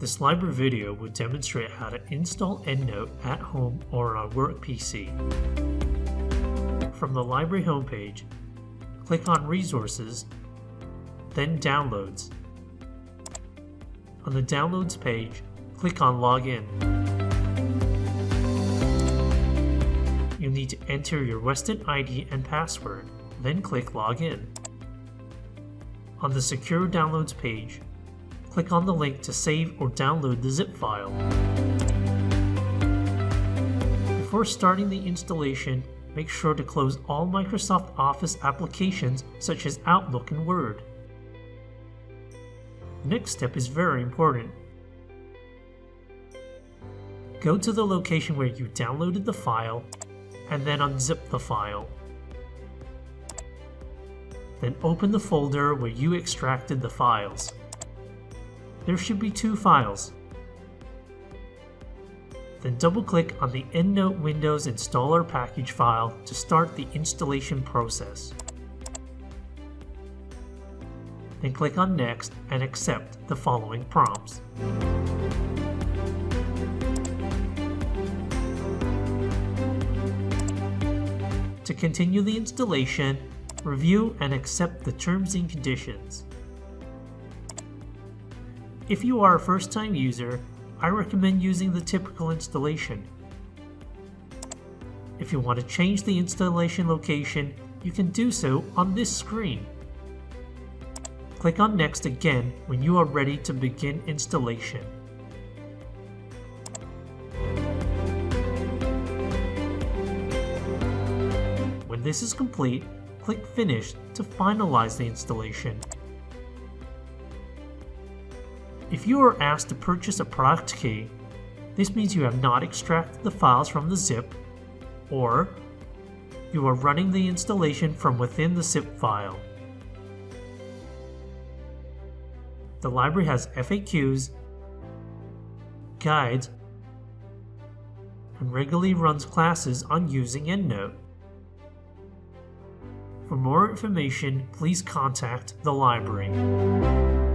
This library video will demonstrate how to install EndNote at home or on a work PC. From the library homepage, click on Resources, then Downloads. On the Downloads page, click on Login. You'll need to enter your Weston ID and password, then click Login. On the Secure Downloads page, click on the link to save or download the zip file. Before starting the installation, make sure to close all Microsoft Office applications such as Outlook and Word. The next step is very important. Go to the location where you downloaded the file and then unzip the file. Then open the folder where you extracted the files. There should be 2 files. Then double-click on the EndNote Windows Installer package file to start the installation process. Then click on Next and accept the following prompts. To continue the installation, review and accept the terms and conditions. If you are a first-time user, I recommend using the typical installation. If you want to change the installation location, you can do so on this screen. Click on Next again when you are ready to begin installation. When this is complete, click Finish to finalize the installation. If you are asked to purchase a product key, this means you have not extracted the files from the zip, or you are running the installation from within the zip file. The library has FAQs, guides, and regularly runs classes on using EndNote. For more information, please contact the library.